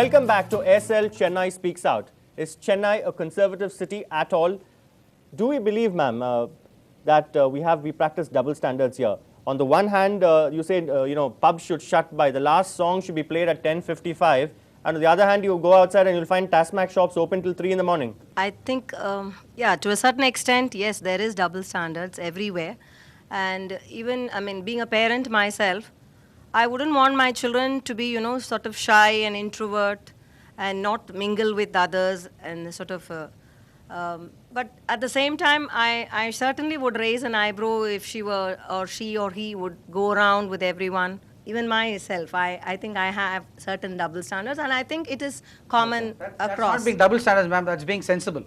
Welcome back to SL Chennai Speaks Out. Is Chennai a conservative city at all? Do we believe, ma'am, that we practice double standards here? On the one hand, you say pubs should shut by the last song should be played at 10:55, and on the other hand, you go outside and you'll find Tasmac shops open till 3 in the morning. I think, yeah, to a certain extent, yes, there is double standards everywhere. And even, I mean, being a parent myself, I wouldn't want my children to be, sort of shy and introvert and not mingle with others and sort of, but at the same time, I certainly would raise an eyebrow if she or he would go around with everyone. Even myself, I think I have certain double standards, and I think it is common across. That's not being double standards, ma'am, that's being sensible.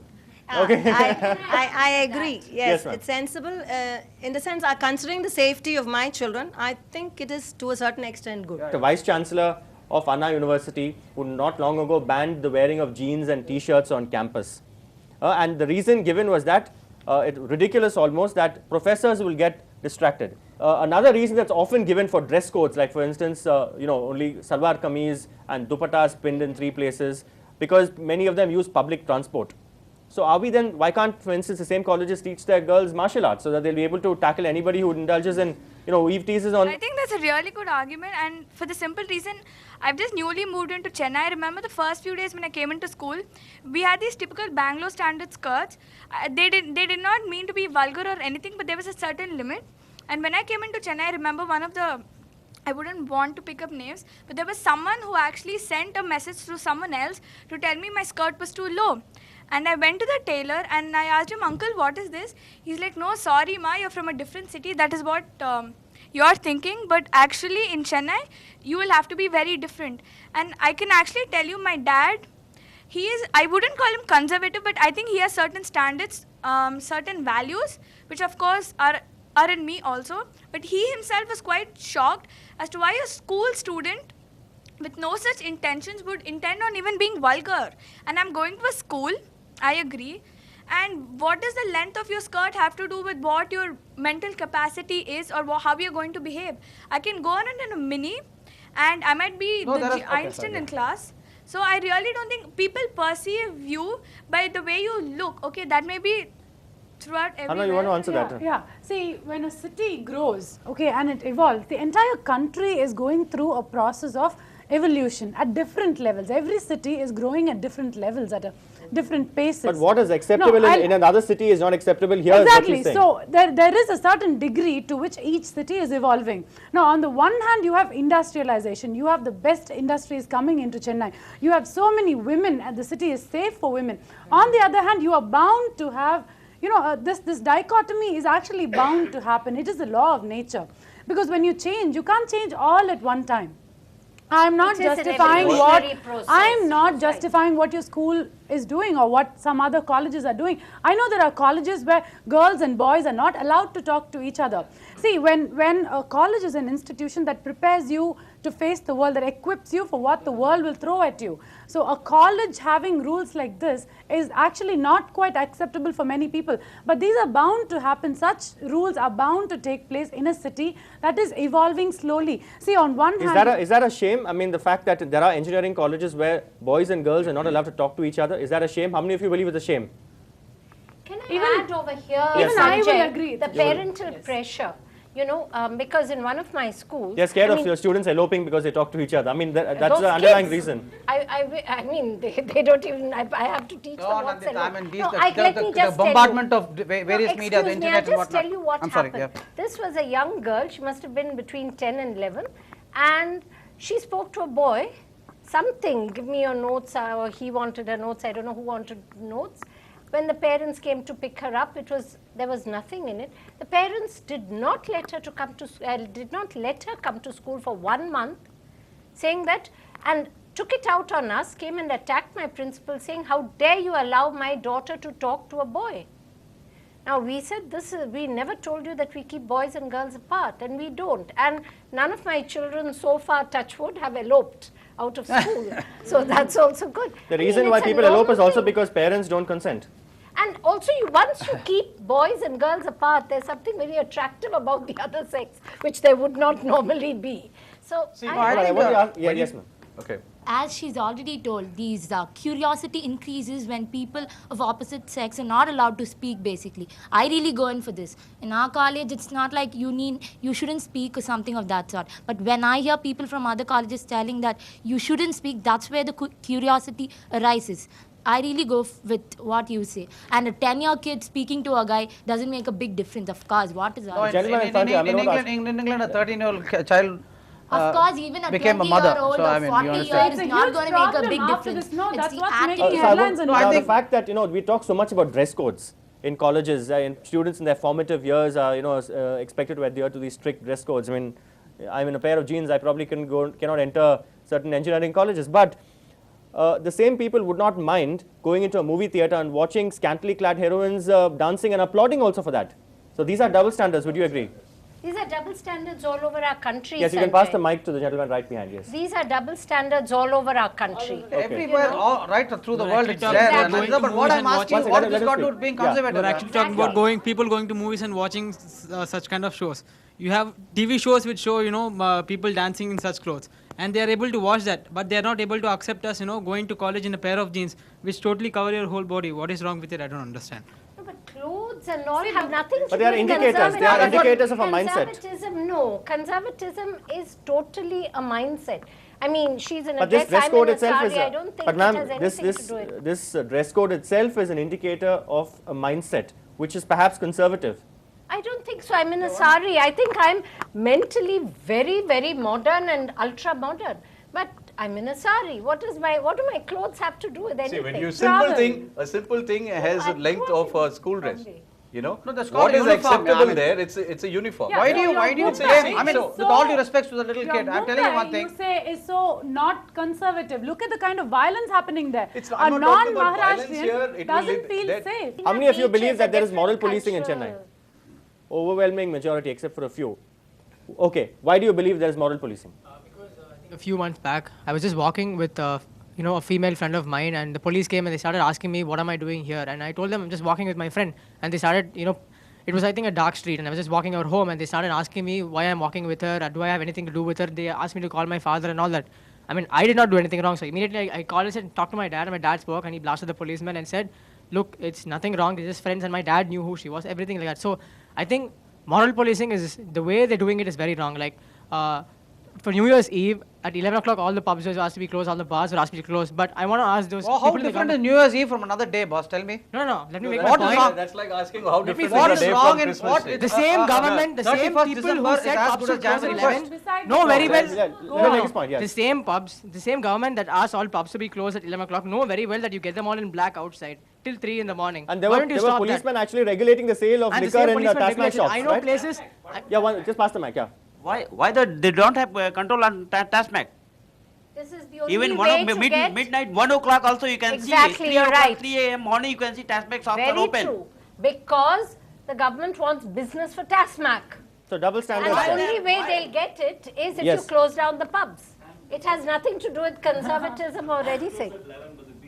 Okay. I agree. Yes, Yes, ma'am. it's sensible. In the sense, considering the safety of my children, I think it is to a certain extent good. The Vice Chancellor of Anna University, who not long ago banned the wearing of jeans and T-shirts on campus. And the reason given was that, ridiculous almost, that professors will get distracted. Another reason that's often given for dress codes, like for instance, only salwar kameez and dupattas pinned in 3 places, because many of them use public transport. So are we then, why can't, for instance, the same colleges teach their girls martial arts so that they'll be able to tackle anybody who indulges in, weave teases on? I think that's a really good argument, and for the simple reason, I've just newly moved into Chennai. I remember the first few days when I came into school, we had these typical Bangalore standard skirts. They did not mean to be vulgar or anything, but there was a certain limit. And when I came into Chennai, I remember I wouldn't want to pick up names, but there was someone who actually sent a message to someone else to tell me my skirt was too low. And I went to the tailor and I asked him, "Uncle, what is this?" He's like, "No, sorry, ma, you're from a different city. That is what you're thinking. But actually in Chennai, you will have to be very different." And I can actually tell you, my dad, I wouldn't call him conservative, but I think he has certain standards, certain values, which of course are in me also. But he himself was quite shocked as to why a school student with no such intentions would intend on even being vulgar. And I'm going to a school, I agree. And what does the length of your skirt have to do with what your mental capacity is or how you're going to behave? I can go on in a mini and I might be Einstein in class. So I really don't think people perceive you by the way you look. Okay, that may be throughout everywhere. Anna, you want to answer that? Yeah. See, when a city grows, okay, and it evolves, the entire country is going through a process of evolution at different levels. Every city is growing at different levels, at different paces. But what is acceptable in another city is not acceptable here. Exactly. Is what so there is a certain degree to which each city is evolving. Now, on the one hand, you have industrialization. You have the best industries coming into Chennai. You have so many women, and the city is safe for women. On the other hand, you are bound to have, this dichotomy is actually bound to happen. It is the law of nature. Because when you change, you can't change all at one time. I'm not justifying justifying what your school is doing or what some other colleges are doing. I know there are colleges where girls and boys are not allowed to talk to each other. See, when a college is an institution that prepares you to face the world, that equips you for what the world will throw at you. So a college having rules like this is actually not quite acceptable for many people. But these are bound to happen. Such rules are bound to take place in a city that is evolving slowly. See, on one hand... Is that a shame? I mean, the fact that there are engineering colleges where boys and girls are not allowed to talk to each other, is that a shame? How many of you believe it's a shame? Can I add over here, even I will agree. The parental pressure. Because in one of my schools... They're scared of your students eloping because they talk to each other. I mean, that's the underlying reason. I mean, they don't even... I have to teach them what's I mean, the bombardment of various media, the internet and whatnot. I'll just tell you what happened. This was a young girl. She must have been between 10 and 11. And she spoke to a boy, something, give me your notes, or he wanted her notes. I don't know who wanted notes. When the parents came to pick her up, there was nothing in it. The parents did not let her come to school for 1 month, saying that, and took it out on us, came and attacked my principal, saying, "How dare you allow my daughter to talk to a boy?" Now, we said we never told you that we keep boys and girls apart, and we don't. And none of my children so far, touch wood, have eloped out of school. So that's also good. The reason why people elope is also because parents don't consent. And also, once you keep boys and girls apart, there's something very attractive about the other sex, which there would not normally be. So, yes, ma'am. Okay. as she's already told, these curiosity increases when people of opposite sex are not allowed to speak, basically. I really go in for this. In our college, it's not like you shouldn't speak or something of that sort. But when I hear people from other colleges telling that you shouldn't speak, that's where the curiosity arises. I really go with what you say. And a 10-year kid speaking to a guy doesn't make a big difference, of course. What is that? In England, a 13-year-old child of course, even a became a 20-year-old mother. So, or 40-year is not going to make a big difference. No, It's that's the what's making attitude. headlines. And the fact that, we talk so much about dress codes in colleges, and students in their formative years are, expected to adhere to these strict dress codes. I mean, I'm in a pair of jeans, I probably cannot enter certain engineering colleges. But the same people would not mind going into a movie theater and watching scantily clad heroines dancing and applauding also for that. So these are double standards, would you agree? These are double standards all over our country. Yes, you can pass the mic to the gentleman right behind, yes. These are double standards all over our country. Everywhere, right through the world, it's there. Exactly. But what I'm asking, Once what again, has let got us to speak. being Yeah. conservative? We're actually talking about people going to movies and watching such kind of shows. You have TV shows which show, people dancing in such clothes. And they are able to watch that, but they are not able to accept us, going to college in a pair of jeans which totally cover your whole body. What is wrong with it? I don't understand. No, but clothes and all have nothing to But do they are with indicators. They are conservatism. indicators of a mindset. Conservatism, no. Conservatism is totally a mindset. I mean, she's in a But this dress I'm code in a itself is sari. I don't think but it ma'am, has anything to do with it. this dress code itself is an indicator of a mindset which is perhaps conservative. I don't think so. I'm in a sari. I think I'm mentally very, very modern and ultra modern. But I'm in a sari. What do my clothes have to do with anything? See, when you Travel. a simple thing has a length of a school dress. No, that's called What is uniform. acceptable there? It's a uniform. Yeah, Why so do you your blame? Mumbai I mean, is with so- all due respect to the little your kid, I'm telling you one Mumbai, thing. You say is so not conservative. Look at the kind of violence happening there. I'm A not talking about violence here. non-Maharashtrian It doesn't will- feel that- safe. How many of you Each believe is that a there is moral different policing in Chennai? cultural- Overwhelming majority, except for a few. Okay, why do you believe there is moral policing? A few months back, I was just walking with a female friend of mine, and the police came and they started asking me, what am I doing here? And I told them I'm just walking with my friend. And they started, it was I think a dark street, and I was just walking out home, and they started asking me why I'm walking with her, do I have anything to do with her? They asked me to call my father and all that. I mean, I did not do anything wrong. So immediately I called and said, talked to my dad, and my dad spoke, and he blasted the policeman and said, look, it's nothing wrong, they're just friends, and my dad knew who she was, everything like that. So I think moral policing is, the way they're doing it is very wrong. Like, for New Year's Eve, at 11 o'clock, all the pubs were asked to be closed, all the bars were asked to be closed. But I want to ask those How people in the different is government. New Year's Eve from another day, boss? Tell me. No, let me make What my is point. wrong? That's like asking how different What is is a day wrong from in Christmas what? Day. The same government, the same 31st people who December is said as pubs good should as close at January 11 Besides know the very well. Let me make his point, yes. The same pubs, the same government that asked all pubs to be closed at 11 o'clock know very well that you get them all in black outside till 3 in the morning. And there Why were, don't you there were stop that? policemen actually regulating the sale of And the liquor same in policemen Tasmac regulation. shops, I know right? places. Yeah, just pass the mic, yeah. Why they don't have control on Tasmac? This is the only Even way to get... midnight, 1 o'clock also you can Exactly, see. 3 you're o'clock, right. 3 a.m. morning you can see Tasmac shops are Very open. true. Because the government wants business for Tasmac. So double And standards. the only way they'll get it is if Yes. you close down the pubs. It has nothing to do with conservatism or anything.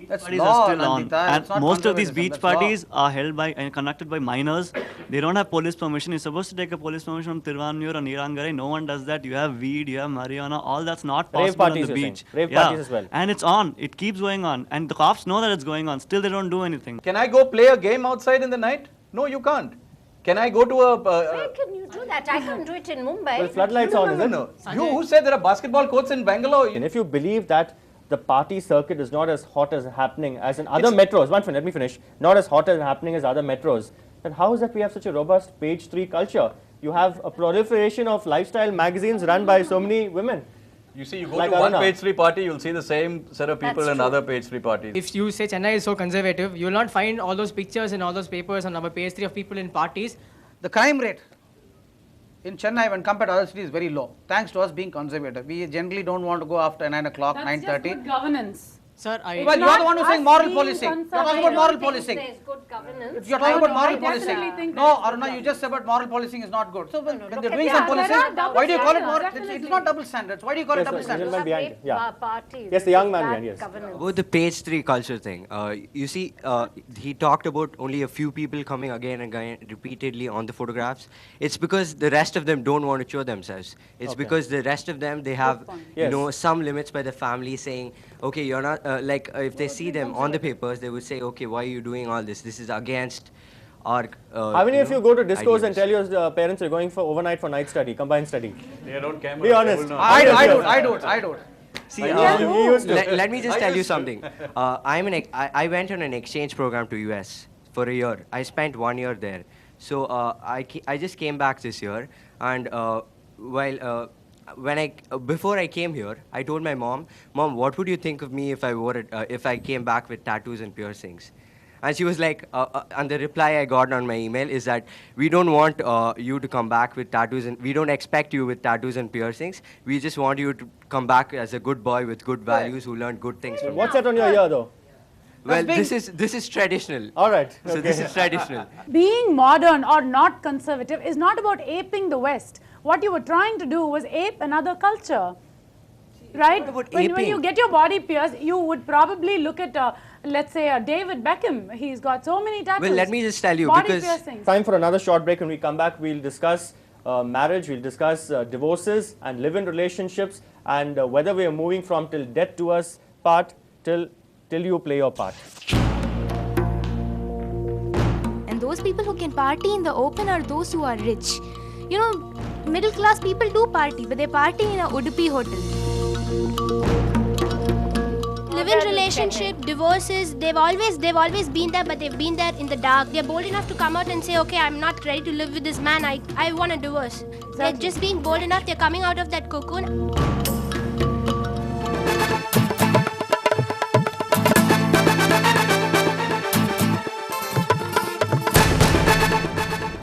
That's Parties law, are still on, Nandita. and It's not most of these conservatism, beach that's law. parties are held by and conducted by minors. They don't have police permission. You're supposed to take a police permission from Tiruvannur or Neerangarai. No one does that. You have weed, you have marijuana. All that's not Rave possible on parties, the you're beach. saying. Rave parties as well. And it's on. It keeps going on, and the cops know that it's going on. Still, they don't do anything. Can I go play a game outside in the night? No, you can't. Can I go to a... Where can you do that? I can't do it in Mumbai. Well, floodlights on, is it? No. You who said there are basketball courts in Bangalore? And if you believe that the party circuit is not as hot as happening as in other metros, let me finish, not as hot as happening as other metros, then how is that we have such a robust page 3 culture? You have a proliferation of lifestyle magazines run by so many women. You see, you go Like to one Aruna. page 3 party, you'll see the same set of people That's in true. other page 3 parties. If you say Chennai is so conservative, you will not find all those pictures and all those papers on our page 3 of people in parties. The crime rate in Chennai when compared to other cities is very low. Thanks to us being conservative. We generally don't want to go after 9 o'clock, That's just 9:30. good governance. Sir, Well, you are the one who's saying moral policing. You are talking about moral policing. There's good governance. If you are talking about moral I definitely policing, think no, there's Aruna, you just said about moral policing is not good. So when they're doing Yeah, some there policing, are double why do you call it standards, moral? definitely. It's not double standards. Why do you call it Yes, double the standards? gentleman behind. Yeah. Parties. Yes, the young man Bad behind, yes. governance. About the page 3 culture thing, you see, he talked about only a few people coming again and again repeatedly on the photographs. It's because the rest of them don't want to show themselves. It's Okay. because the rest of them, they have, Yes. some limits by the family saying, okay, you're not, if they see them on the papers, they would say, okay, why are you doing all this? This is against our, How many of you go to discos and ideals. tell your parents you're going for overnight for night study, combined study? They are on camera. Be they honest. will not. I do it. See, He used to. let me just tell you something. I went on an exchange program to US for a year. I spent 1 year there. So I just came back this year, and before I came here, I told my mom, what would you think of me if I came back with tattoos and piercings? And she was like, and the reply I got on my email is that we don't want you to come back with tattoos, and we don't expect you with tattoos and piercings. We just want you to come back as a good boy with good values who learned good things from What's you. that on your ear, though? Well, this is traditional. All right. So okay. this is traditional. Being modern or not conservative is not about aping the West. What you were trying to do was ape another culture. Right? about When aping. you get your body pierced, you would probably look at, let's say, David Beckham. He's got so many tattoos. Well, let me just tell you, body because piercings. Time for another short break. When we come back, we'll discuss marriage, we'll discuss divorces and live-in relationships, and whether we are moving from till death to us part till you play your part. And those people who can party in the open are those who are rich. You know, middle class people do party, but they party in a Udupi hotel. Live-in relationship, divorces, they've always been there, but they've been there in the dark. They're bold enough to come out and say, okay, I'm not ready to live with this man, I want a divorce. They're just being bold enough, they're coming out of that cocoon.